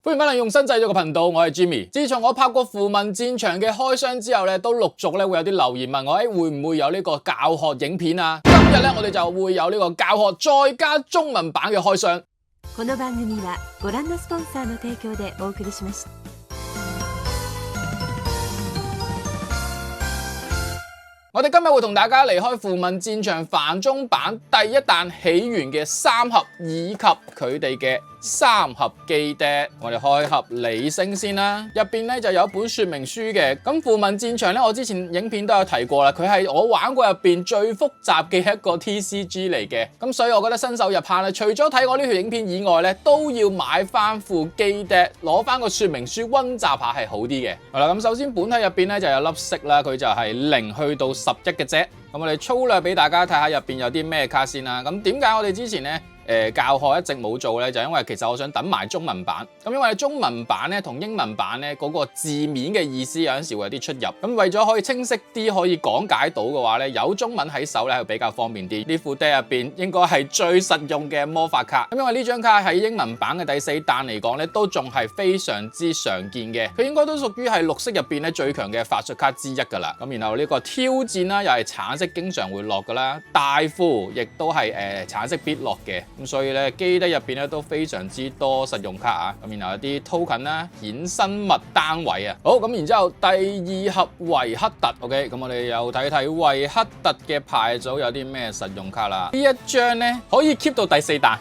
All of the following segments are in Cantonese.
歡迎翻嚟用新製作嘅頻道，我係 Jimmy。自從我拍過符文戰場嘅開箱之後咧，都陸續咧會有啲留言問我，會唔會有呢個教學影片啊？今日咧我哋就會有呢個教學再加中文版嘅開箱。この番組はご覧のスポンサーの提供でお送りしました。我哋今日會同大家離開符文戰場繁中版第一彈起源嘅三盒，以及佢哋嘅三盒基爹。我哋開盒理星先啦，入邊咧就有一本說明書嘅。咁符文戰場咧，我之前影片都有提過啦，佢係我玩過入邊最複雜嘅一個 TCG 嚟嘅。咁所以我覺得新手入坑咧，除咗睇我呢條影片以外咧，都要買翻副基爹，攞翻個說明書溫習下係好啲嘅。好啦，咁首先本體入邊咧就有粒色啦，佢就係0去到11嘅啫。咁我哋粗略俾大家睇下入邊有啲咩卡先啦。咁點解我哋之前咧教學一直冇做咧？就因為其實我想等埋中文版。咁因為中文版咧同英文版咧嗰個字面嘅意思有陣時會有啲出入。咁為咗可以清晰啲可以講解到嘅話咧，有中文喺手咧係比較方便啲。呢副爹入邊應該係最實用嘅魔法卡。咁因為呢張卡喺英文版嘅第4彈嚟講咧，都仲係非常之常見嘅。佢應該都屬於係綠色入邊咧最強嘅法術卡之一㗎啦。咁然後呢個挑戰啦，又係橙色經常會落㗎啦。大庫亦都係橙色必落嘅。咁所以咧，基爹入邊咧都非常之多實用卡啊！咁然後有啲 token 啦、衍生物單位啊。好，咁然之後第2盒維克特 ，OK， 咁我哋又睇睇維克特嘅牌組有啲咩實用卡啦。呢一張咧可以 keep 到第4彈，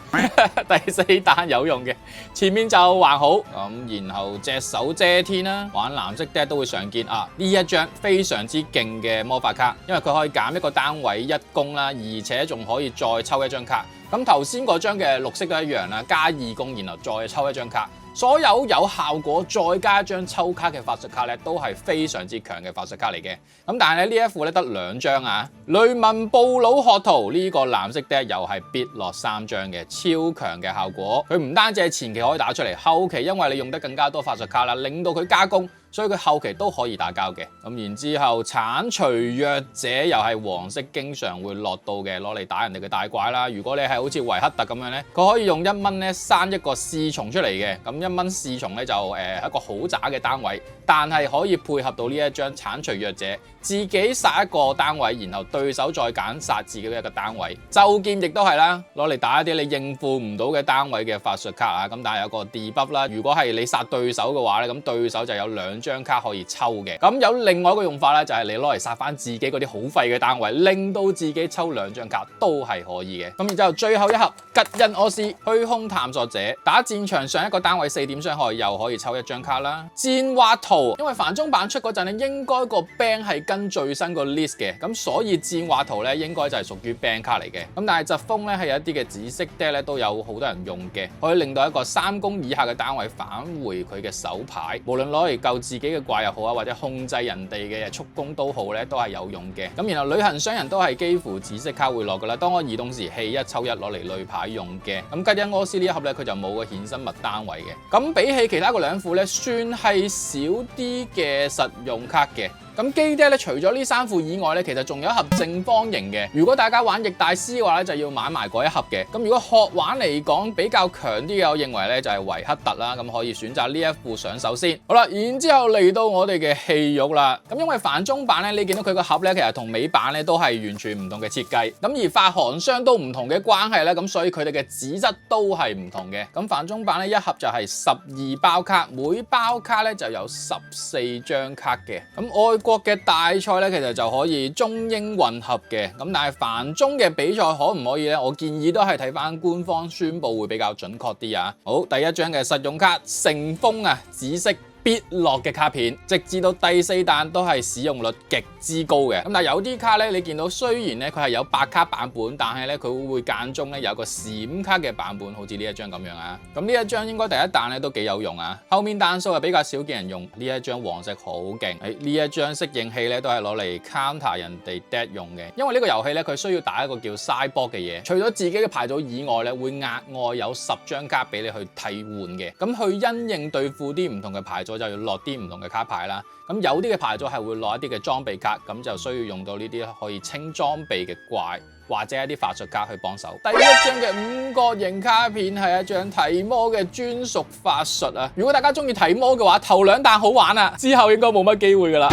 第4彈有用嘅，前面就還好。咁然後隻手遮天啦，玩藍色爹都會常見啊！呢一張非常之勁嘅魔法卡，因為佢可以減一個單位1攻啦，而且仲可以再抽一張卡。咁頭先嗰張嘅綠色都一樣啦，加2攻，然後再抽一張卡。所有有效果再加一張抽卡嘅法術卡咧，都係非常之強嘅法術卡嚟嘅。咁但係咧呢一副咧得2張啊，雷文布魯學徒呢個藍色爹又係必落3張嘅，超強嘅效果。佢唔單止係前期可以打出嚟，後期因為你用得更加多法術卡啦，令到佢加攻。所以佢後期都可以打交嘅。咁然之後剷除弱者又係黃色經常會落到嘅，攞嚟打人哋嘅大怪啦。如果你係好似維克特咁樣咧，佢可以用1蚊咧生一個侍從出嚟嘅。咁1蚊侍從咧就一個好渣嘅單位，但係可以配合到呢一張剷除弱者，自己殺一個單位，然後對手再揀殺自己嘅一個單位。咒劍亦都係啦，攞嚟打一啲你應付唔到嘅單位嘅法術卡啊。咁但係有個 debuff 啦，如果係你殺對手嘅話咧，咁對手就有2張卡可以抽嘅。咁有另外一個用法咧，就係你攞嚟殺翻自己嗰啲好廢嘅單位，令到自己抽2張卡都係可以嘅。咁然之後最後一盒吉恩柯斯虛空探索者，打戰場上一個單位4點傷害，又可以抽1張卡啦。戰畫圖，因為繁中版出嗰陣咧，應該個 band 係跟最新個 list 嘅，咁所以戰畫圖咧應該就係屬於 band 卡嚟嘅。咁但係疾風咧係有一啲嘅紫色爹咧都有好多人用嘅，可以令到一個3攻以下嘅單位返回佢嘅手牌，無論攞嚟救自己嘅怪又好啊，或者控制人哋嘅速攻都好咧，都係有用嘅。咁然後旅行商人都係幾乎紫色卡會落噶啦，當我移動時棄1抽1攞嚟累牌用嘅。咁吉恩柯斯呢一盒咧，佢就冇個衍生物單位嘅。咁比起其他個2副咧，算係少啲嘅實用卡嘅。咁基爹咧，除咗呢3副以外咧，其實仲有一盒正方形嘅。如果大家玩逆大師嘅話咧，就要買埋嗰一盒嘅。咁如果學玩嚟講比較強啲嘅，我認為咧就係維克特啦。咁可以選擇呢一副上手先。好啦，然之後嚟到我哋嘅戲肉啦。咁因為繁中版咧，你見到佢個盒咧，其實同美版咧都係完全唔同嘅設計。咁而發行商都唔同嘅關係咧，咁所以佢哋嘅紙質都係唔同嘅。咁繁中版咧一盒就係12包卡，每包卡咧就有14張卡嘅。咁外國嘅大賽咧，其實就可以中英混合嘅，咁但係繁中嘅比賽可唔可以咧？我建議都係睇翻官方宣佈會比較準確啲啊。好，第一張嘅實用卡乘風啊，紫色必落嘅卡片，直至到第4彈都係使用率極之高嘅。咁但係有啲卡咧，你見到雖然咧佢係有白卡版本，但係咧佢會間中咧有個閃卡嘅版本，好似呢一張咁樣啊。咁呢一張應該第一彈咧都幾有用啊。後面彈數係比較少見人用，呢一張黃色好勁。呢一張適應器咧都係攞嚟 counter 人哋 dead 用嘅，因為呢個遊戲咧佢需要打一個叫 sideboard 嘅嘢，除咗自己嘅牌組以外咧，會額外有10張卡俾你去替換嘅。咁去因應對付啲唔同嘅牌組，就要落啲唔同嘅卡牌啦。咁有啲嘅牌組係會落一啲嘅裝備卡，咁就需要用到呢啲可以清裝備嘅怪。或者一啲法術卡去幫手。第一張嘅五角形卡片係一張提摩嘅專屬法術啊！如果大家中意提摩嘅話，頭兩彈好玩啊，之後應該冇乜機會噶啦。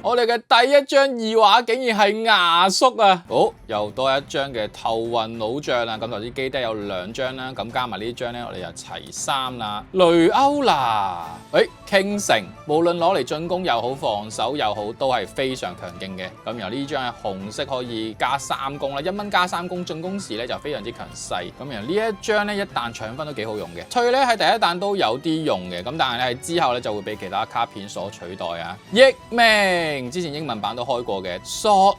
我哋嘅第一張異畫竟然係牙叔啊！好，又多一張嘅頭暈腦脹啦。咁頭先基爹有2張啦，咁加埋呢張咧，我哋就齊3啦。雷歐娜，傾城，無論攞嚟進攻又好，防守又好，都係非常強勁嘅。咁然後呢張係紅色，可以加3攻啦，1蚊加3攻，進攻時咧就非常之強勢。咁然後呢一張咧，一彈搶分都幾好用嘅。退咧喺第一彈都有啲用嘅，咁但係咧之後咧就會被其他卡片所取代啊。譯命，之前英文版都開過嘅 Sword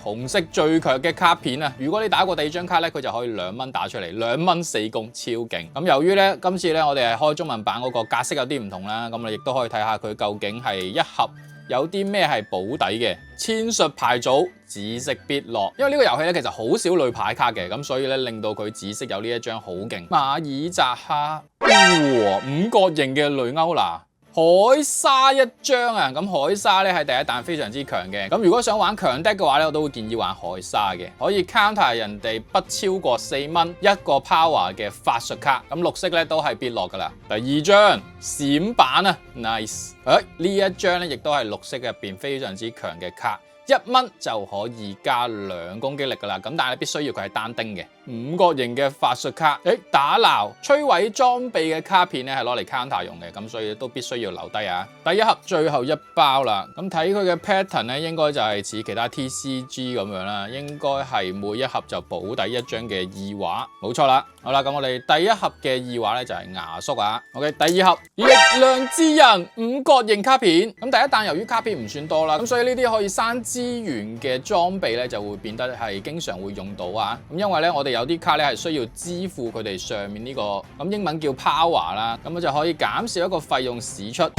紅色最強嘅卡片啊！如果你打過第二張卡咧，佢就可以2蚊打出嚟，2蚊4攻，超勁。咁由於咧今次咧我哋係開中文版嗰個格式有啲唔同啦，咁你亦都可以睇下佢究竟係一盒有啲咩係保底嘅。千術牌組紫色必落，因為呢個遊戲咧其實好少女牌卡嘅，咁所以咧令到佢紫色有呢一張好勁。馬爾扎哈，五角形嘅雷歐娜。海沙一張啊，咁海沙咧係第一彈非常之強嘅，咁如果想玩強 deck 嘅話咧，我都會建議玩海沙嘅，可以 counter 人哋不超過4蚊一個 power 嘅法術卡，咁綠色咧都係必落噶啦。第二張閃版啊 ，nice，呢一張咧亦都係綠色入邊非常之強嘅卡。1蚊就可以加2攻擊力噶啦，咁但係必須要佢係單丁嘅五角形嘅法術卡，打撈摧毀裝備嘅卡片咧係攞嚟 counter 用嘅，咁所以都必須要留低啊。第一盒最後一包啦，咁睇佢嘅 pattern 咧，應該就係似其他 TCG 咁樣啦，應該係每一盒就保底一張嘅異畫，冇錯啦。好啦，咁我哋第一盒嘅異畫咧就係牙叔啊。OK， 第二盒力量之人五角形卡片，咁第一彈由於卡片唔算多啦，咁所以呢啲可以刪資源嘅裝備咧就會變得係經常會用到啊。咁因為咧我哋有啲卡咧係需要支付佢哋上面呢個，咁英文叫 power 啦，咁我就可以減少一個費用使出。哇，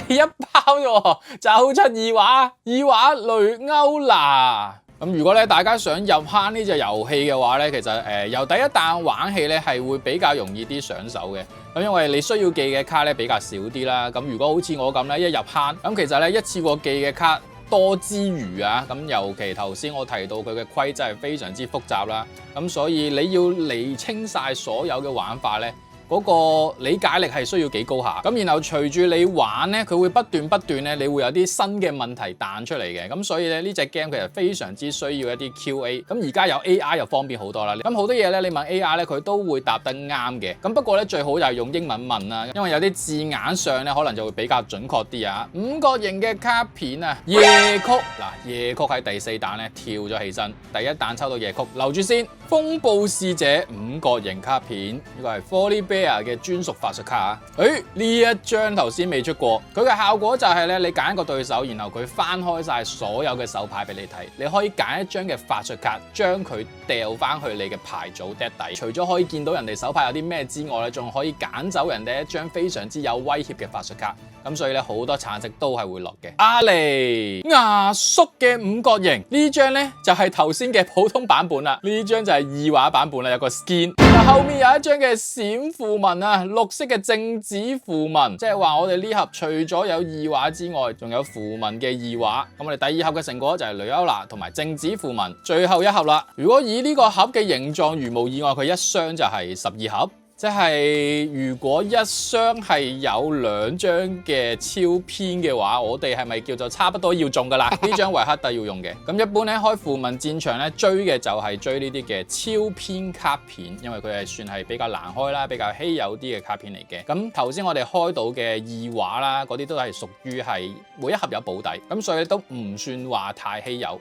第一包啫，就出異畫雷歐娜。咁如果咧大家想入坑呢隻遊戲嘅話咧，其實由第一彈玩起咧係會比較容易啲上手嘅。咁因為你需要記嘅卡咧比較少啲啦。咁如果好似我咁咧一入坑，咁其實咧一次過記嘅卡多之餘啊，咁尤其頭先我提到佢嘅規則係非常之複雜啦。咁所以你要釐清晒所有嘅玩法咧，嗰個理解力係需要幾高下，咁然後隨住你玩咧，佢會不斷咧，你會有啲新嘅問題彈出嚟嘅，咁所以咧呢隻 game 其實非常之需要一啲 QA，咁而家有 AI 又方便好多啦，咁好多嘢咧你問 AI 咧佢都會答得啱嘅，咁不過咧最好就係用英文問啦，因為有啲字眼上咧可能就會比較準確啲啊。五角形嘅卡片啊，夜曲嗱，夜曲喺第4彈咧跳咗起身，第一彈抽到夜曲，留住先。風暴使者五角形卡片，呢個係 Folly Bear 嘅專屬法術卡啊！呢一張頭先未出過，佢嘅效果就係咧，你揀一個對手，然後佢翻開晒所有嘅手牌俾你睇，你可以揀一張嘅法術卡，將佢掉翻去你嘅牌組 deck 底。除咗可以見到人哋手牌有啲咩之外咧，仲可以揀走人哋一張非常之有威脅嘅法術卡。咁所以咧好多橙色都係會落嘅。阿尼牙叔嘅五角形呢張咧就係頭先嘅普通版本啦，呢張就係異畫版本啦，有個 skin。後面有一張嘅閃符文啊，綠色嘅靜止符文，即係話我哋呢盒除咗有異畫之外，仲有符文嘅異畫。咁我哋第二盒嘅成果就係雷歐娜同埋靜止符文，最後一盒啦。如果以呢個盒嘅形狀，如無意外，佢一箱就係12盒。即係如果一箱係有2張嘅超編嘅話，我哋係咪叫做差不多要中噶啦？呢張維克特要用嘅。咁一般咧開符文戰場咧追嘅就係追呢啲嘅超編卡片，因為佢係算係比較難開啦，比較稀有啲嘅卡片嚟嘅。咁頭先我哋開到嘅異畫啦，嗰啲都係屬於係每一盒有保底，咁所以都唔算話太稀有。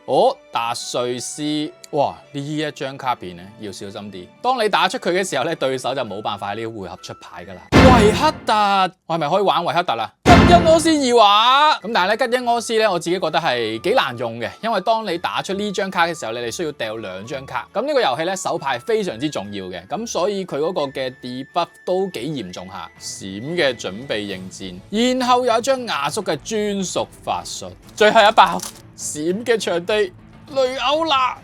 達瑞斯，哇！呢一張卡片咧要小心啲，當你打出佢嘅時候咧，對手就冇辦法喺呢個回合出牌噶啦。維克特，我係咪可以玩維克特啦？吉恩柯斯異畫，咁但係咧吉恩柯斯咧，我自己覺得係幾難用嘅，因為當你打出呢張卡嘅時候，你哋需要掉2張卡。咁呢個遊戲咧手牌非常之重要嘅，咁所以佢嗰個嘅 debuff 都幾嚴重下。閃嘅準備應戰，然後有一張牙叔嘅專屬法術，最後一包閃嘅場地。雷歐娜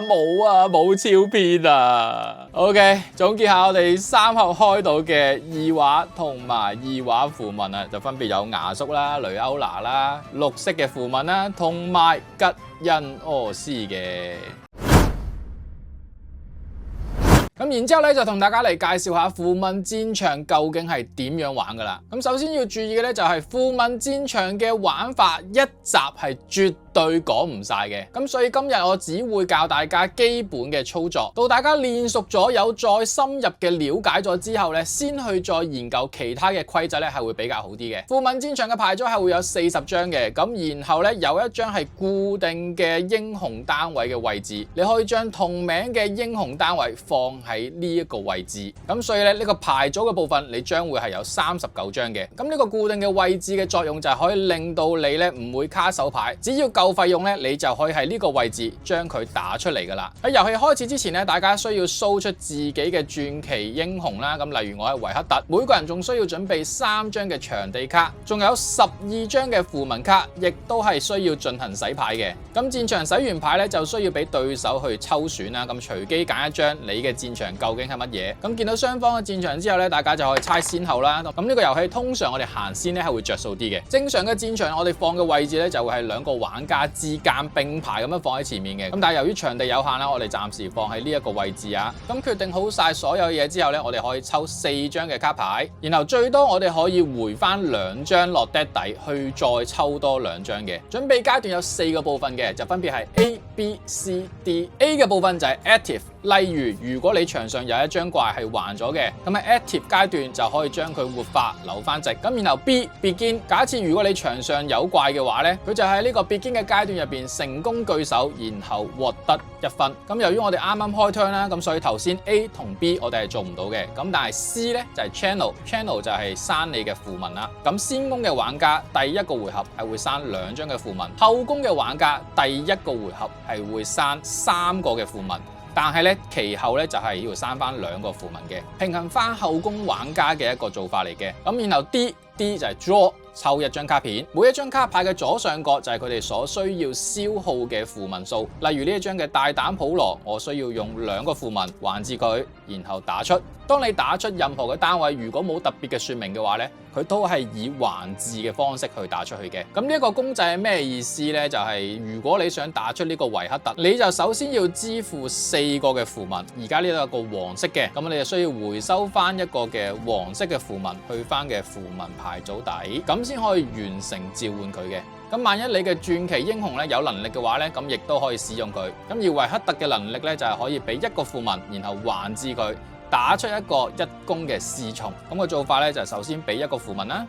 冇超編啊 ！OK， 總結下我哋3盒開到嘅異畫同埋異畫符文啊，就分別有牙叔啦、雷歐娜啦、綠色嘅符文啦，同埋吉恩柯斯嘅。咁然之後咧就同大家嚟介紹下符文戰場究竟係點樣玩噶啦。咁首先要注意嘅咧就係符文戰場嘅玩法一集係絕對講唔晒嘅，咁所以今日我只會教大家基本嘅操作，到大家練熟咗有再深入嘅了解咗之後咧，先去再研究其他嘅規則咧係會比較好啲嘅。符文戰場嘅牌組係會有40張嘅，咁然後咧有一張係固定嘅英雄單位嘅位置，你可以將同名嘅英雄單位放喺呢一個位置，咁所以咧呢個牌組嘅部分你將會係有39張嘅。咁呢個固定嘅位置嘅作用就係可以令到你咧唔會卡手牌，只要夠費用咧，你就可以喺呢個位置將佢打出嚟噶啦。喺遊戲開始之前咧，大家需要 show 出自己嘅傳奇英雄啦。咁例如我係維克特，每個人仲需要準備3張嘅場地卡，仲有12張嘅符文卡，亦都係需要進行洗牌嘅。咁戰場洗完牌咧，就需要俾對手去抽選啦。咁隨機揀一張你嘅戰場究竟係乜嘢？咁見到雙方嘅戰場之後咧，大家就可以猜先後啦。咁呢個遊戲通常我哋行先咧係會着數啲嘅。正常嘅戰場我哋放嘅位置咧就會係2個玩家之間並排咁樣放喺前面嘅。咁但係由於場地有限啦，我哋暫時放喺呢一個位置啊。咁決定好晒所有嘢之後咧，我哋可以抽4張嘅卡牌，然後最多我哋可以回翻2張落 deck 底，去再抽多2張嘅。準備階段有4個部分嘅，就分別係 A、B、C、D。A 嘅部分就係 active。例如果你場上有一張怪係還咗嘅，咁喺 active 階段就可以將佢活化留翻值。咁然後 B begin， 假設如果你場上有怪嘅話咧，佢就喺呢個 begin 嘅階段入邊成功據守，然後獲得1分。咁由於我哋啱啱開 turn 啦，咁所以頭先 A 同 B 我哋係做唔到嘅。咁但係 C 咧就係 channel 就係刪你嘅符文啦。咁先攻嘅玩家第一個回合係會刪2張嘅符文，後攻嘅玩家第一個回合係會刪3個嘅符文。但係咧，其後咧就係要刪翻2個符文嘅，平衡翻後攻玩家嘅一個做法嚟嘅。咁然後 D 就係 draw， 抽1張卡片，每一張卡牌嘅左上角就係佢哋所需要消耗嘅符文數。例如呢一張嘅大膽普羅，我需要用2個符文還至佢，然後打出。當你打出任何嘅單位，如果冇特別嘅說明嘅話咧，佢都係以還字嘅方式去打出去嘅。咁呢一個公仔係咩意思呢？就係如果你想打出呢個維克特，你就首先要支付4個嘅符文。而家呢度有個黃色嘅，咁你就需要回收翻一個嘅黃色嘅符文去翻嘅符文牌組底，咁先可以完成召喚佢嘅。咁萬一你嘅傳奇英雄咧有能力嘅話咧，咁亦都可以使用佢。咁而維克特嘅能力咧就係可以俾1個符文，然後還至佢。打出一個1攻嘅侍從，咁個做法咧就首先俾1個符文啦，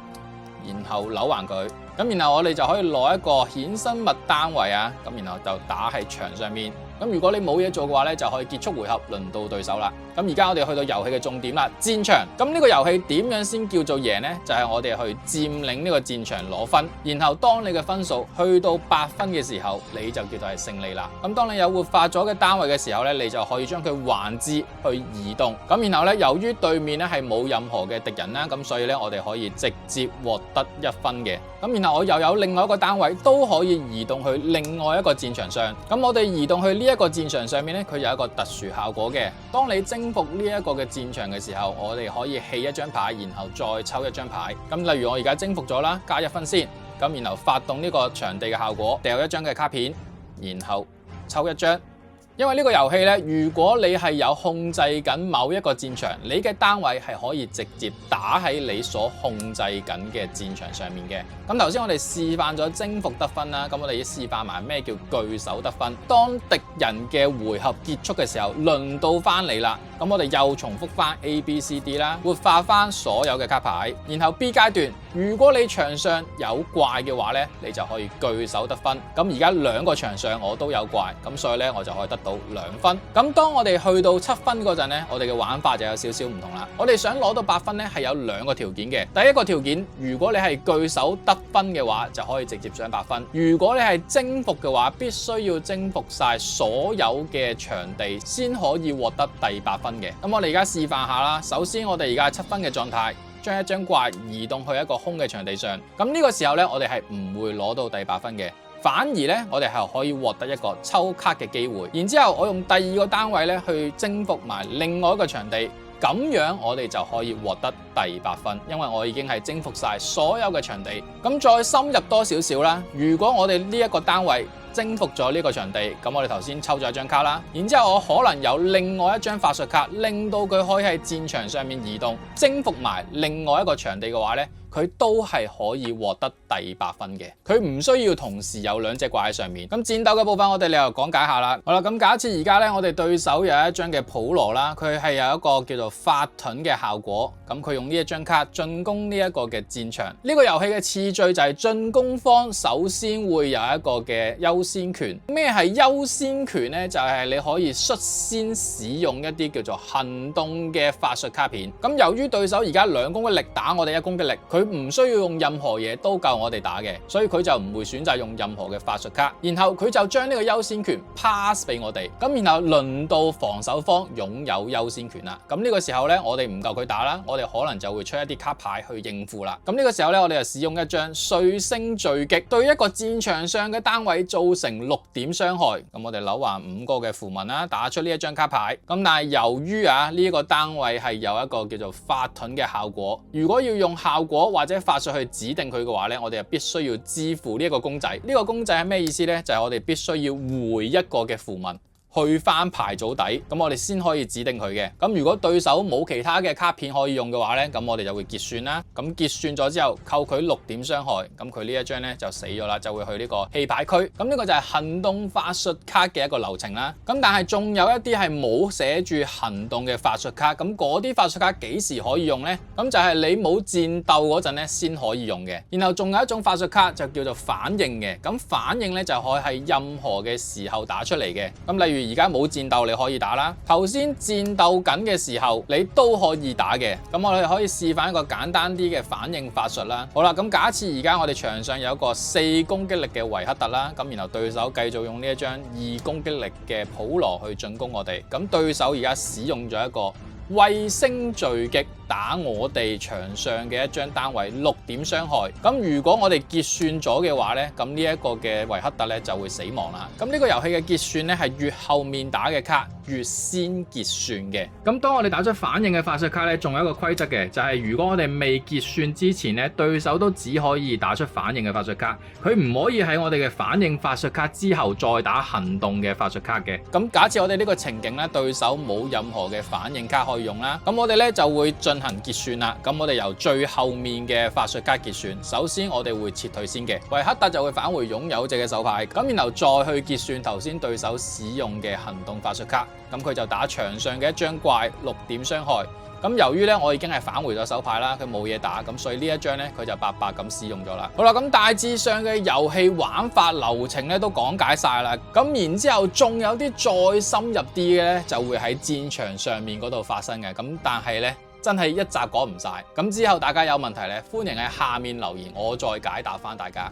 然後扭還佢，咁然後我哋就可以攞一個衍生物單位啊，咁然後就打喺牆上面。咁如果你冇嘢做嘅話咧，就可以結束回合，輪到對手啦。咁而家我哋去到遊戲嘅重點啦，戰場。咁呢個遊戲點樣先叫做贏呢？就係我哋去佔領呢個戰場攞分，然後當你嘅分數去到8分嘅時候，你就叫做係勝利啦。咁當你有活化咗嘅單位嘅時候咧，你就可以將佢還至去移動。咁然後咧，由於對面咧係冇任何嘅敵人啦，咁所以咧我哋可以直接獲得1分嘅。咁然後我又有另外一個單位都可以移動去另外一個戰場上。咁我哋移動去呢一個戰場上面咧，佢有一個特殊效果嘅。當你征服呢一個嘅戰場嘅時候，我哋可以棄1張牌，然後再抽1張牌。咁例如我而家征服咗啦，加1分先。咁然後發動呢個場地嘅效果，掉1張嘅卡片，然後抽1張。因為呢個遊戲咧，如果你係有控制緊某一個戰場，你嘅單位係可以直接打喺你所控制緊嘅戰場上面嘅。咁頭先我哋示範咗征服得分啦，咁我哋要示範埋咩叫據守得分。當敵人嘅回合結束嘅時候，輪到翻你啦。咁我哋又重複翻 A、B、C、D 啦，活化翻所有嘅卡牌。然後 B 階段，如果你場上有怪嘅話咧，你就可以據守得分。咁而家2個場上我都有怪，咁所以咧我就可以得到2分。咁當我哋去到7分嗰陣咧，我哋嘅玩法就有少少唔同啦。我哋想攞到8分咧，係有2個條件嘅。第一個條件，如果你係據守得分嘅話，就可以直接上8分。如果你係征服嘅話，必須要征服晒所有嘅場地先可以獲得第8分。咁我哋而家示範下啦。首先我哋而家係7分嘅狀態，將1張怪移動去一個空嘅場地上。咁呢個時候咧，我哋係唔會攞到第8分嘅，反而咧我哋係可以獲得一個抽卡嘅機會。然之後我用第2個單位咧去征服埋另外一個場地，咁樣我哋就可以獲得第8分，因為我已經係征服晒所有嘅場地。咁再深入多少少啦，如果我哋呢一個單位征服咗呢個場地，咁我哋頭先抽咗一張卡啦，然之後我可能有另外一張法術卡，令到佢可以喺戰場上面移動，征服埋另外一個場地嘅話呢，佢都係可以獲得第8分嘅，佢唔需要同時有2隻怪喺上面。咁戰鬥嘅部分我哋又講解下啦。好啦，咁假設而家呢，我哋對手有一張嘅普羅啦，佢係有一個叫做法盾嘅效果，咁佢用呢一張卡進攻呢一個嘅戰場。呢個遊戲嘅次序就係進攻方首先會有一個嘅優先權。咩係優先權呢？就係你可以率先使用一啲叫做行動嘅法術卡片。咁由於對手而家2攻擊力打我哋1攻擊力，佢唔需要用任何嘢都夠我哋打嘅，所以佢就唔會選擇用任何嘅法術卡，然後佢就將呢個優先權 pass 俾我哋，咁然後輪到防守方擁有優先權啦。咁呢個時候呢，我哋唔夠佢打啦，我哋可能就會出一啲卡牌去應付啦。咁呢個時候呢，我哋就使用一張彗星墜擊，對一個戰場上嘅單位造成6點傷害。咁我哋扭橫5個嘅符文啦，打出呢一張卡牌。咁但係由於呢個單位係有一個叫做法盾嘅效果，如果要用效果或者法術去指定佢嘅話呢，我哋就必須要支付呢一個公仔。呢個公仔係咩意思呢？就係我哋必須要回一個嘅符文去翻牌組底，咁我哋先可以指定佢嘅。咁如果對手冇其他嘅卡片可以用嘅話呢，咁我哋就會結算啦。咁結算咗之後，扣佢6點傷害，咁佢呢一張呢就死咗啦，就會去呢個棄牌區。咁呢個就係行動法術卡嘅一個流程啦。咁但係仲有一啲係冇寫住行動嘅法術卡，咁嗰啲法術卡幾時可以用呢？咁就係你冇戰鬥嗰陣呢先可以用嘅。然後仲有一種法術卡就叫做反應嘅，咁反應呢就可以喺任何嘅時候打出嚟嘅。咁例如而家冇戰鬥你可以打啦，頭先戰鬥緊嘅時候你都可以打嘅。咁我哋可以示範一個簡單啲嘅反應法術啦。好啦，咁假設而家我哋場上有一個4攻擊力嘅維克特啦，咁然後對手繼續用呢一張2攻擊力嘅普羅去進攻我哋，咁對手而家使用咗一個衛星墜擊打我哋場上嘅一張單位6點傷害。咁如果我哋結算咗嘅話呢，咁呢一個嘅維克特呢就會死亡啦。咁呢個遊戲嘅結算呢係越後面打嘅卡越先結算嘅。咁當我哋打出反應嘅法術卡呢，仲有一個規則嘅，就係如果我哋未結算之前呢，對手都只可以打出反應嘅法術卡，佢唔可以喺我哋嘅反應法術卡之後再打行動嘅法術卡嘅。咁假設我哋呢個情景呢，對手冇任何嘅反應卡可以用啦，咁我哋呢就會進行結算啦。咁我哋由最後面嘅法術卡結算，首先我哋會撤退先嘅，維克特就會返回擁有者嘅手牌，咁然後再去結算頭先對手使用嘅行動法術卡，咁佢就打場上嘅一張怪6點傷害。咁由於咧我已經係返回咗手牌啦，佢冇嘢打，咁所以呢一張咧佢就白白咁使用咗啦。好啦，咁大致上嘅遊戲玩法流程咧都講解晒啦。咁然之後仲有啲再深入啲嘅咧，就會喺戰場上面嗰度發生嘅。咁但係咧真係一集講唔晒。咁之後大家有問題咧，歡迎喺下面留言，我再解答翻大家。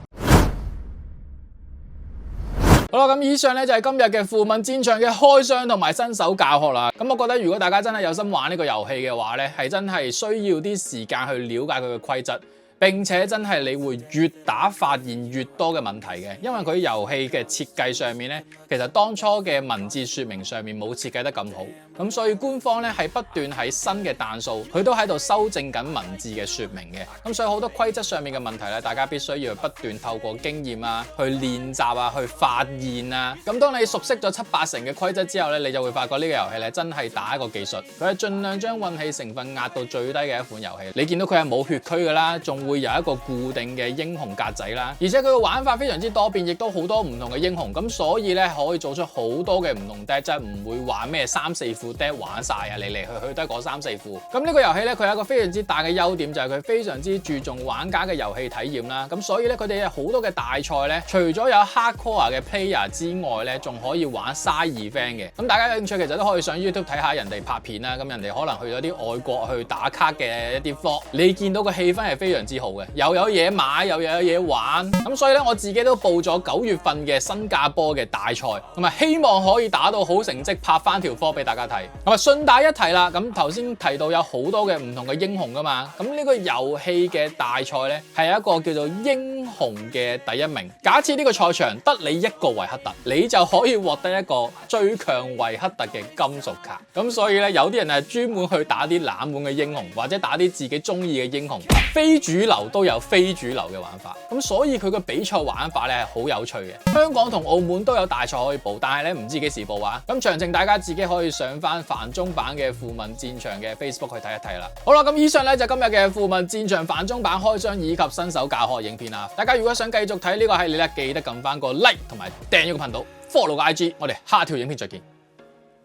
好啦，咁以上咧就係今日嘅符文戰場嘅開箱同埋新手教學啦。咁我覺得如果大家真係有心玩呢個遊戲嘅話咧，係真係需要啲時間去了解佢嘅規則。並且真係你會越打發現越多嘅問題嘅，因為佢遊戲嘅設計上面咧，其實當初嘅文字說明上面冇設計得咁好，咁所以官方咧係不斷喺新嘅彈數，佢都喺度修正緊文字嘅說明嘅，咁所以好多規則上面嘅問題咧，大家必須要不斷透過經驗啊，去練習啊，去發現啊，咁當你熟悉咗7、8成嘅規則之後咧，你就會發覺呢個遊戲咧真係打一個技術，佢係盡量將運氣成分壓到最低嘅一款遊戲。你見到佢係冇血區噶啦，仲會有一個固定嘅英雄格仔啦，而且佢嘅玩法非常之多變，亦都好多唔同嘅英雄，咁所以咧可以做出好多嘅唔同 deck， 即係唔會玩咩3、4副 deck 玩晒啊，嚟嚟去去都係嗰3、4副。咁呢個遊戲咧，佢有一個非常之大嘅優點，就係佢非常之注重玩家嘅遊戲體驗啦。咁所以咧，佢哋有好多嘅大賽咧，除咗有 hardcore 嘅 player 之外咧，仲可以玩 side event 嘅。咁大家有興趣其實都可以上 YouTube 睇下人哋拍片啦。咁人哋可能去咗啲外國去打卡嘅一啲 vlog，你見到個氣氛係非常之好嘅。又有嘢買，又有嘢玩，咁所以咧我自己都報咗9月份嘅新加坡嘅大賽，咁啊希望可以打到好成績，拍翻條科俾大家睇。咁啊順帶一提啦，咁頭先提到有好多嘅唔同嘅英雄噶嘛，咁呢個遊戲嘅大賽咧係一個叫做英雄嘅第一名。假設呢個賽場得你一個維克特，你就可以獲得一個最強維克特嘅金屬卡。咁所以咧，有啲人係專門去打啲冷門嘅英雄，或者打啲自己中意嘅英雄。非主流都有非主流嘅玩法，咁所以佢個比賽玩法咧係好有趣嘅。香港同澳門都有大賽可以報，但係咧唔知幾時報啊。咁詳情大家自己可以上翻繁中版嘅富民戰場嘅 Facebook 去睇一睇啦。好啦，咁以上咧就今日嘅富民戰場繁中版開箱以及新手教學影片啦。大家如果想繼續睇呢個系列咧，記得撳翻個 like 同埋訂閱個頻道，follow 個 IG。我哋下條影片再見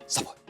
，10倍。